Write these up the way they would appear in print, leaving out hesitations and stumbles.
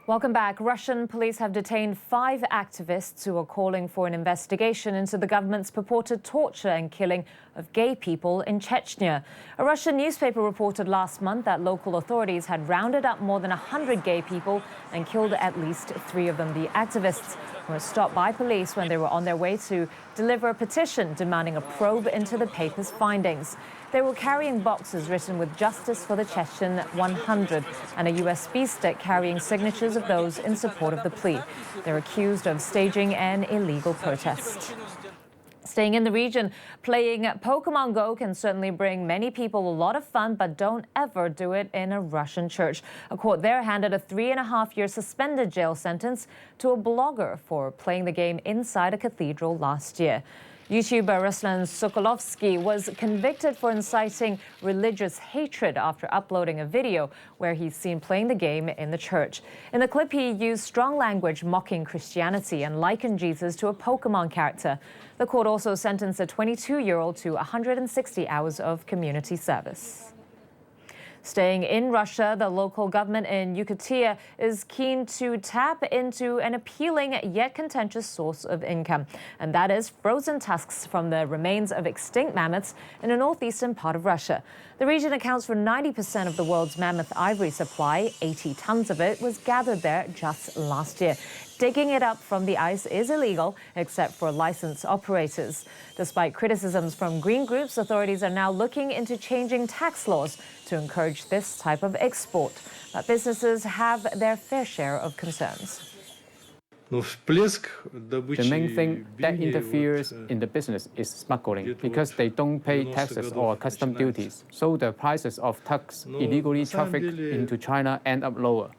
Welcome back. Russian police have detained 5 activists who are calling for an investigation into the government's purported torture and killing of gay people in Chechnya. A Russian newspaper reported last month that local authorities had rounded up more than 100 gay people and killed at least 3 of them. The activists were stopped by police when they were on their way to deliver a petition demanding a probe into the paper's findings. They were carrying boxes written with "Justice for the Chechen 100" and a USB stick carrying signatures of those in support of the plea. They're accused of staging an illegal protest. Staying in the region, playing Pokemon Go can certainly bring many people a lot of fun, but don't ever do it in a Russian church. A court there handed a 3.5-year suspended jail sentence to a blogger for playing the game inside a cathedral last year. YouTuber Ruslan Sokolovsky was convicted for inciting religious hatred after uploading a video where he's seen playing the game in the church. In the clip, he used strong language mocking Christianity and likened Jesus to a Pokemon character. The court also sentenced a 22-year-old to 160 hours of community service. Staying in Russia, the local government in Yakutia is keen to tap into an appealing yet contentious source of income, and that is frozen tusks from the remains of extinct mammoths in the northeastern part of Russia. The region accounts for 90% of the world's mammoth ivory supply. 80 tons of it was gathered there just last year. Digging it up from the ice is illegal, except for licensed operators. Despite criticisms from green groups, authorities are now looking into changing tax laws to encourage this type of export. But businesses have their fair share of concerns. The main thing that interferes in the business is smuggling, because they don't pay taxes or custom duties. So the prices of tusks illegally trafficked into China end up lower.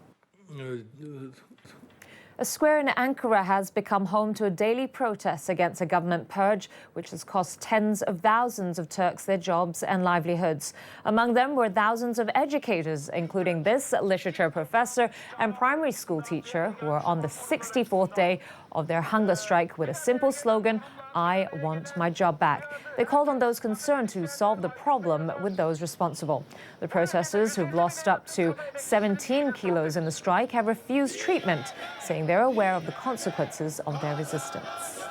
A square in Ankara has become home to a daily protest against a government purge, which has cost tens of thousands of Turks their jobs and livelihoods. Among them were thousands of educators, including this literature professor and primary school teacher, who are on the 64th day of their hunger strike with a simple slogan: "I want my job back." They called on those concerned to solve the problem with those responsible. The protesters, who've lost up to 17 kilos in the strike, have refused treatment, saying they're aware of the consequences of their resistance.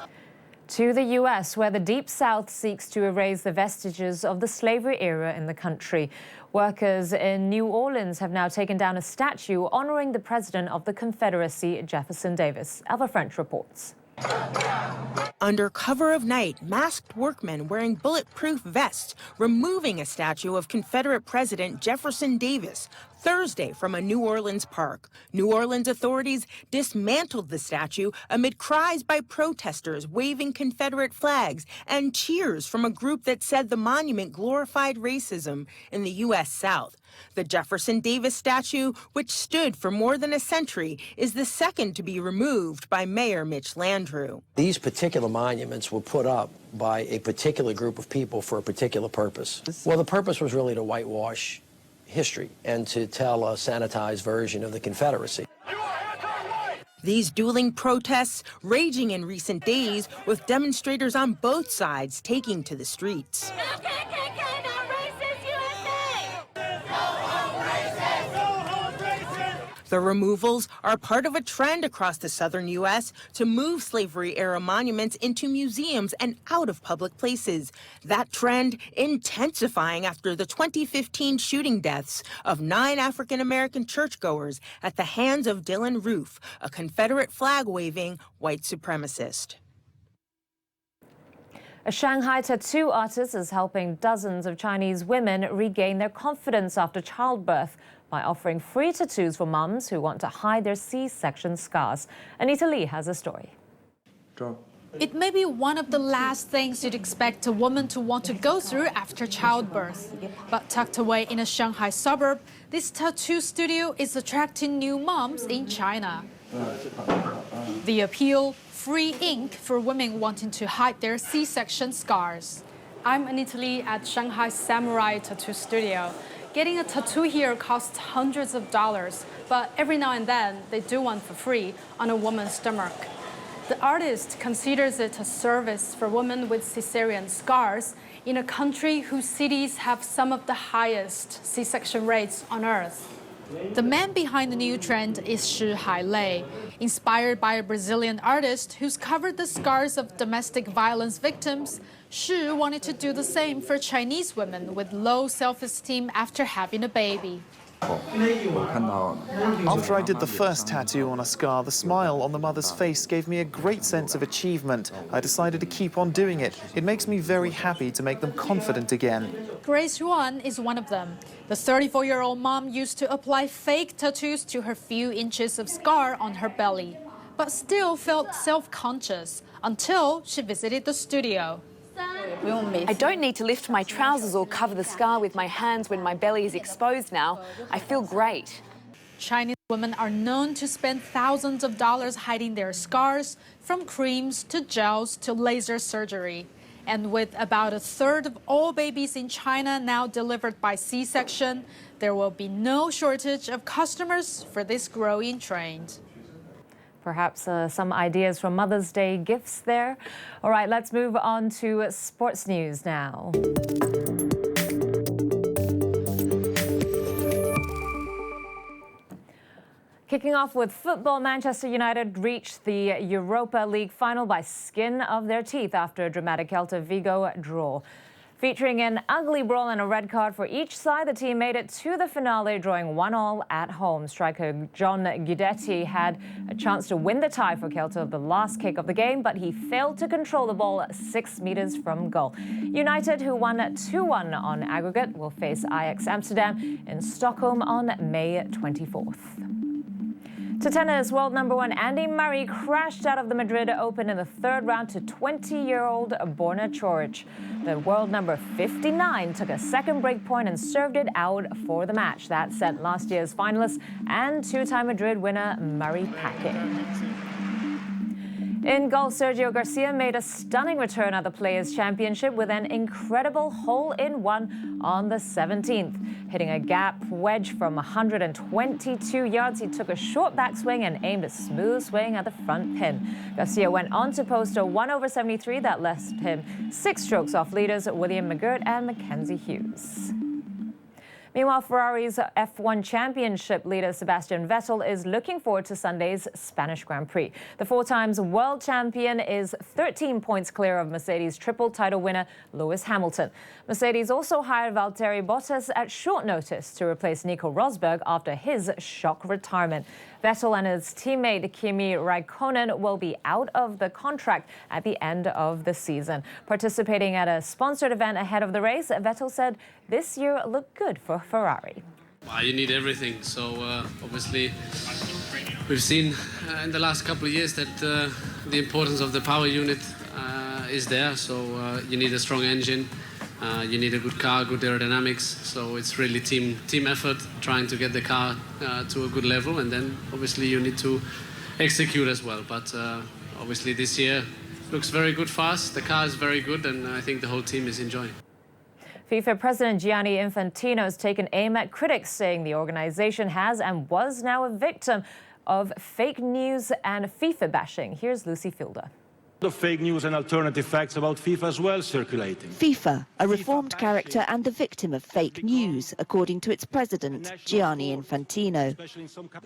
To the U.S., where the Deep South seeks to erase the vestiges of the slavery era in the country. Workers in New Orleans have now taken down a statue honoring the president of the Confederacy, Jefferson Davis. Alva French reports. Under cover of night, masked workmen wearing bulletproof vests removing a statue of Confederate President Jefferson Davis Thursday from a New Orleans park. New Orleans authorities dismantled the statue amid cries by protesters waving Confederate flags and cheers from a group that said the monument glorified racism in the U.S. South. The Jefferson Davis statue, which stood for more than a century, is the second to be removed by Mayor Mitch Landrieu. These particular monuments were put up by a particular group of people for a particular purpose. Well, the purpose was really to whitewash history and to tell a sanitized version of the Confederacy. These dueling protests raging in recent days, with demonstrators on both sides taking to the streets. The removals are part of a trend across the southern U.S. to move slavery-era monuments into museums and out of public places. That trend intensifying after the 2015 shooting deaths of 9 African-American churchgoers at the hands of Dylan Roof, a Confederate flag-waving white supremacist. A Shanghai tattoo artist is helping dozens of Chinese women regain their confidence after childbirth by offering free tattoos for mums who want to hide their C-section scars. Anita Lee has a story. It may be one of the last things you'd expect a woman to want to go through after childbirth. But tucked away in a Shanghai suburb, this tattoo studio is attracting new moms in China. The appeal: free ink for women wanting to hide their C-section scars. I'm Anita Lee at Shanghai Samurai Tattoo Studio. Getting a tattoo here costs hundreds of dollars, but every now and then they do one for free on a woman's stomach. The artist considers it a service for women with cesarean scars in a country whose cities have some of the highest C-section rates on Earth. The man behind the new trend is Shi Hailei, inspired by a Brazilian artist who's covered the scars of domestic violence victims. Shi wanted to do the same for Chinese women with low self-esteem after having a baby. After I did the first tattoo on a scar, the smile on the mother's face gave me a great sense of achievement. I decided to keep on doing it. It makes me very happy to make them confident again. Grace Yuan is one of them. The 34-year-old mom used to apply fake tattoos to her few inches of scar on her belly, but still felt self-conscious until she visited the studio. I don't need to lift my trousers or cover the scar with my hands when my belly is exposed now. I feel great. Chinese women are known to spend thousands of dollars hiding their scars, from creams to gels to laser surgery. And with about a third of all babies in China now delivered by C-section, there will be no shortage of customers for this growing trend. Perhaps some ideas from Mother's Day gifts there. All right, let's move on to sports news now. Kicking off with football, Manchester United reached the Europa League final by skin of their teeth after a dramatic Celta Vigo draw. Featuring an ugly brawl and a red card for each side, the team made it to the finale, drawing 1-1 at home. Striker John Guidetti had a chance to win the tie for Celta at the last kick of the game, but he failed to control the ball 6 meters from goal. United, who won 2-1 on aggregate, will face Ajax Amsterdam in Stockholm on May 24th. To tennis, world number 1 Andy Murray crashed out of the Madrid Open in the third round to 20-year-old Borna Coric. The world number 59 took a second break point and served it out for the match. That sent last year's finalist and two-time Madrid winner Murray packing. In golf, Sergio Garcia made a stunning return at the Players' Championship with an incredible hole-in-one on the 17th. Hitting a gap wedge from 122 yards, he took a short backswing and aimed a smooth swing at the front pin. Garcia went on to post a 1/73 that left him 6 strokes off leaders William McGirt and Mackenzie Hughes. Meanwhile, Ferrari's F1 Championship leader Sebastian Vettel is looking forward to Sunday's Spanish Grand Prix. The 4-time world champion is 13 points clear of Mercedes' triple title winner Lewis Hamilton. Mercedes also hired Valtteri Bottas at short notice to replace Nico Rosberg after his shock retirement. Vettel and his teammate Kimi Raikkonen will be out of the contract at the end of the season. Participating at a sponsored event ahead of the race, Vettel said this year looked good for Ferrari. You need everything. So obviously we've seen in the last couple of years that the importance of the power unit is there. So you need a strong engine. You need a good car, good aerodynamics. So it's really team effort, trying to get the car to a good level, and then obviously you need to execute as well. But obviously this year looks very good for us. The car is very good, and I think the whole team is enjoying. FIFA President Gianni Infantino has taken aim at critics, saying the organization has and was now a victim of fake news and FIFA bashing. Here's Lucy Fielder. The fake news and alternative facts about FIFA as well circulating. FIFA, a reformed character and the victim of fake news, according to its president, Gianni Infantino.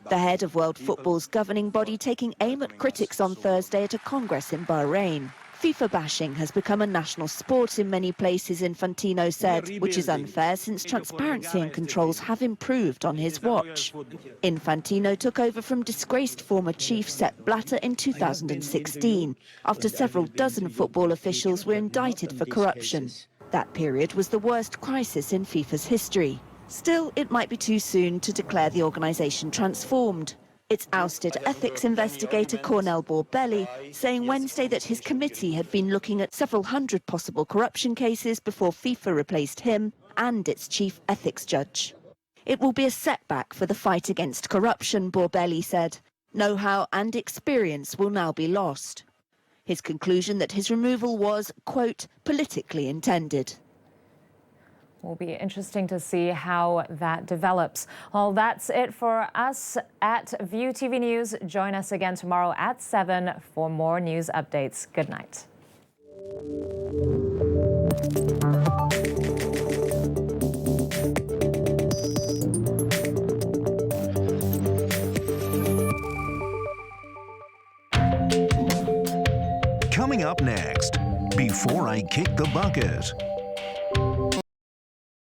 The head of world football's governing body taking aim at critics on Thursday at a congress in Bahrain. FIFA bashing has become a national sport in many places, Infantino said, which is unfair since transparency and controls have improved on his watch. Infantino took over from disgraced former chief Sepp Blatter in 2016, after several dozen football officials were indicted for corruption. That period was the worst crisis in FIFA's history. Still, it might be too soon to declare the organisation transformed. It's ousted ethics investigator Cornel Borbelli, saying Wednesday that his committee had been looking at several hundred possible corruption cases before FIFA replaced him and its chief ethics judge. It will be a setback for the fight against corruption, Borbelli said. Know-how and experience will now be lost. His conclusion that his removal was, quote, politically intended. Will be interesting to see how that develops. Well, that's it for us at ViuTV News. Join us again tomorrow at 7 for more news updates. Good night. Coming up next, Before I Kick the Bucket.